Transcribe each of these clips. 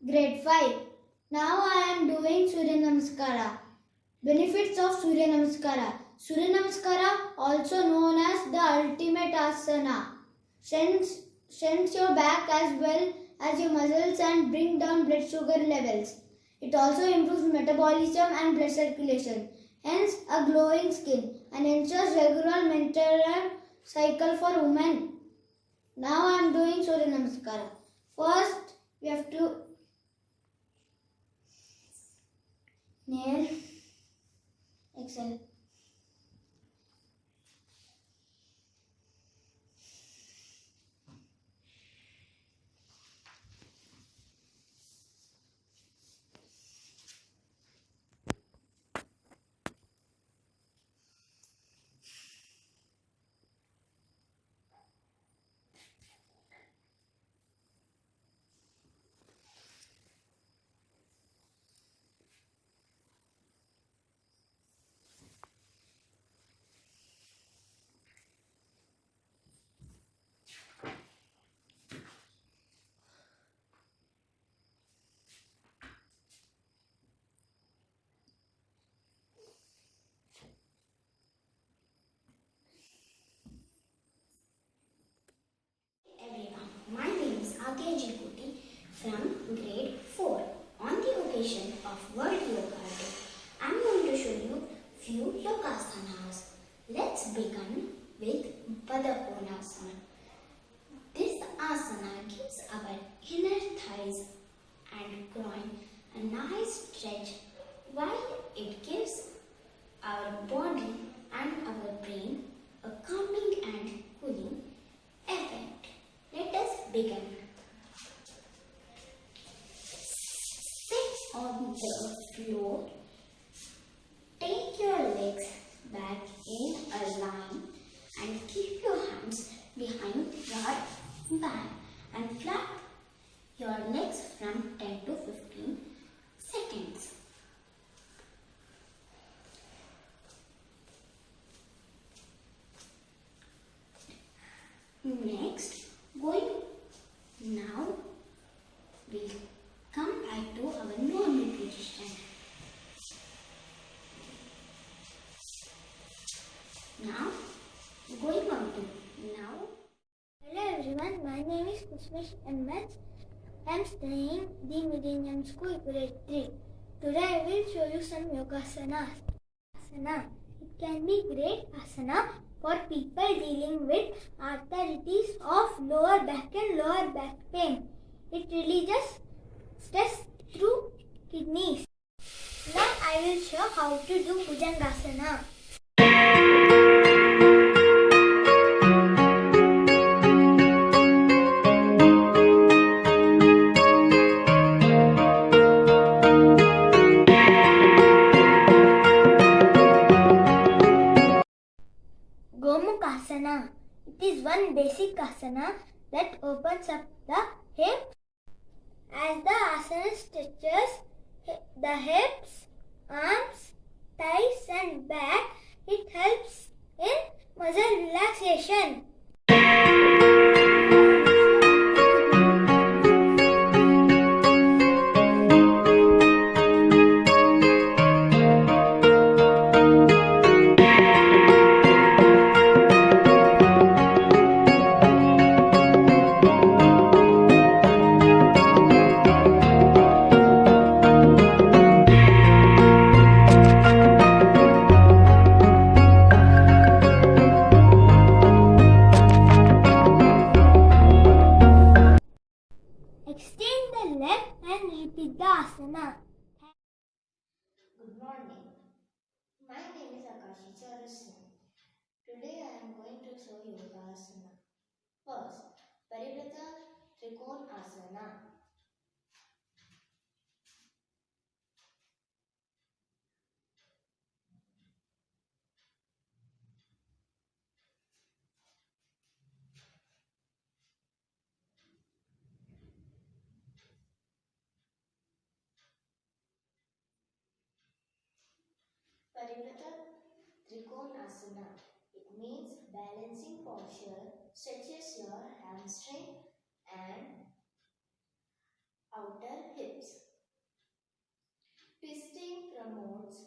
Grade 5. Now I am doing Surya Namaskara. Benefits of Surya Namaskara. Surya Namaskara, also known as the ultimate asana, sends your back as well as your muscles and bring down blood sugar levels. It also improves metabolism and blood circulation, hence a glowing skin, and ensures regular menstrual cycle for women. Now I am doing Surya Namaskara. First, we have to nail, exhale. Everyone, my name is Kuti from grade 4. On the occasion of World Yoga Day, I am going to show you few yogasanas. Let's begin with Padakonasana. This asana gives our inner thighs and groin a nice stretch while it gives our body and our brain a calming and cooling effect. Let us begin. Sit on the floor. Take your legs back in a line and keep your hands behind your back and flap your legs from 10 to 15 seconds. Next, now we'll come back to our normal position. Now, going on to now. Hello everyone, my name is Kusmish MS. I am studying the Millennium School grade 3. Today I will show you some yogasanas. It can be great asana for people dealing with arthritis of lower back and lower back pain. It releases stress through kidneys. Now I will show how to do Bhujangasana. Gomukasana. It is one basic asana that opens up the hips. As the asana stretches the hips, arms, thighs and back, it helps in muscle relaxation. Extend the leg and repeat the asana. Good morning. My name is Akashi Charasna. Today I am going to show you Yogasana. First, Parivrata Trikon Asana. Parivrata Trikonasana. It means balancing posture, stretches your hamstring and outer hips. Twisting promotes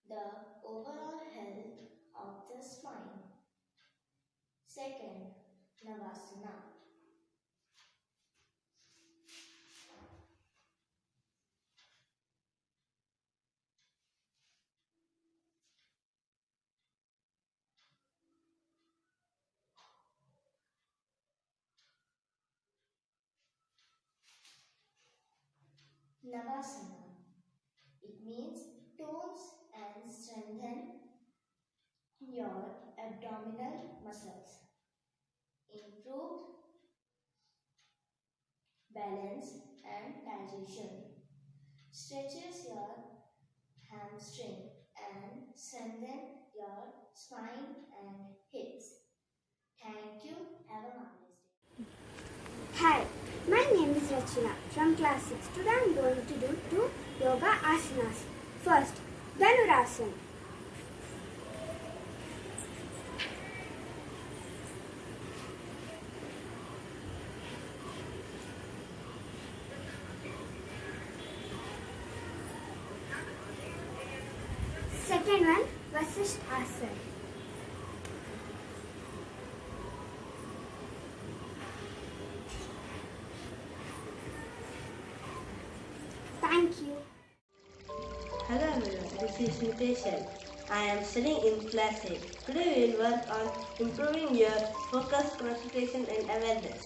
the overall health of the spine. Second, Navasana. Navasana. It means tones and strengthen your abdominal muscles. Improve balance and digestion. Stretches your hamstring and strengthen your spine and hips. Thank you. Have a marvelous day. Hi, my name is Rachina from class 6. Today I am going to do 2 yoga asanas. First, Dhanurasana. Second one, Vasisthasana. Thank you. Hello everyone, this is Niteshan. I am studying in class 8. Today we will work on improving your focus, concentration and awareness.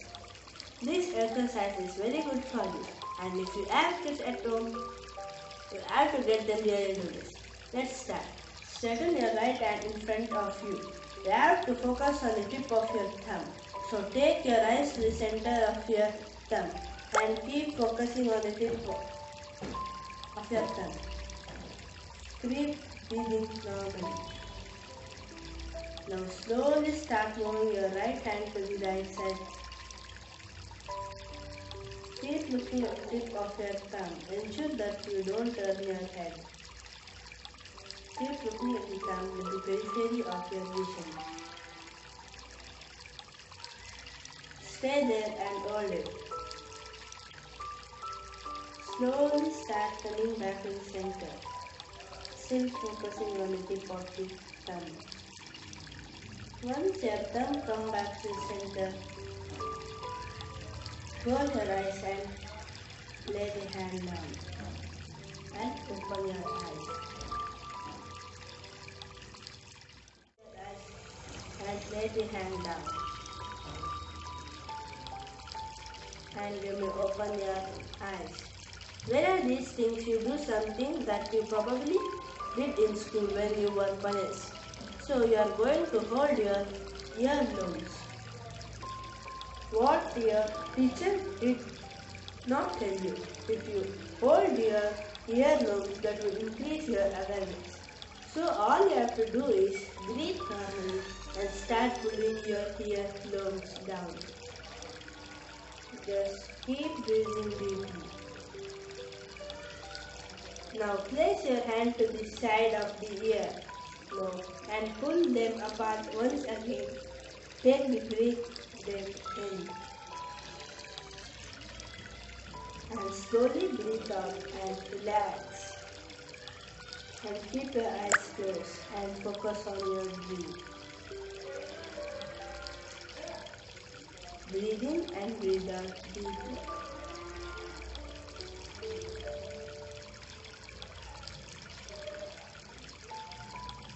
This exercise is very good for you, and if you have kids at home, you have to get them really do this. Let's start. Straighten your right hand in front of you. You have to focus on the tip of your thumb. So take your eyes to the center of your thumb and keep focusing on the tip of your thumb. Keep breathing normally. Now slowly start moving your right hand to the right side. Keep looking at the tip of your thumb. Ensure that you don't turn your head. Keep looking at the thumb with the periphery of your vision. Stay there and hold it. Slowly start coming back to the center. Still focusing on the tip of the thumb. Once your thumb comes back to the center, close your eyes and lay the hand down and open your eyes. And lay the hand down. And you may open your eyes. Where are these things? You do something that you probably did in school when you were punished. So you are going to hold your earlobes. What your teacher did not tell you. If you hold your earlobes, that will increase your awareness. So all you have to do is breathe normally and start pulling your earlobes down. Just keep breathing deeply. Now place your hand to the side of the ear lobe and pull them apart once again. Take the breath in and slowly breathe out and relax. And keep your eyes closed and focus on your breath. Breathe in and breathe out deeply.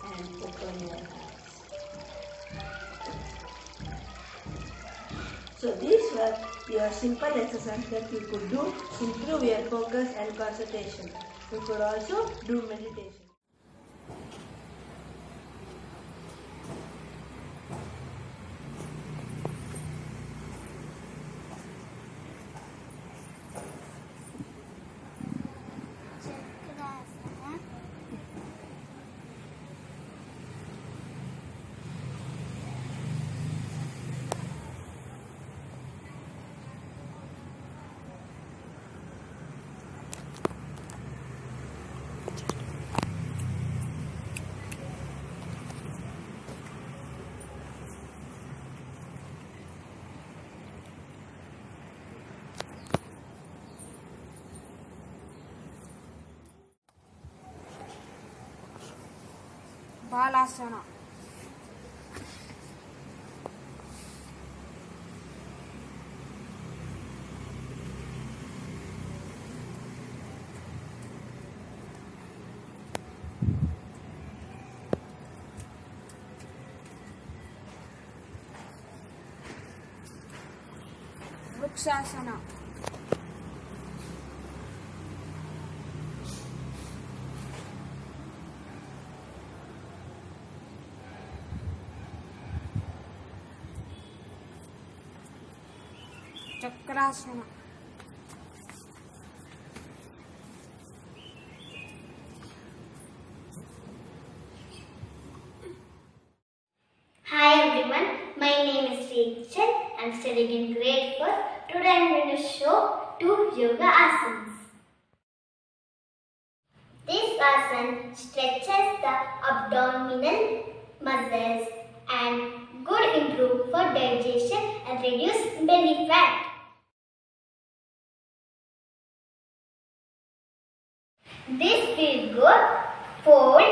And open your eyes. So these were your simple exercises that you could do to improve your focus and concentration. You could also do meditation. Chakrasana. Balasana. Vrukshasana. Chakrasana. Hi everyone, my name is Rachel. I'm studying in grade 4. Today I'm going to show 2 yoga asanas. This asana stretches the abdominal muscles and good improve for digestion and reduce belly fat. This will go fold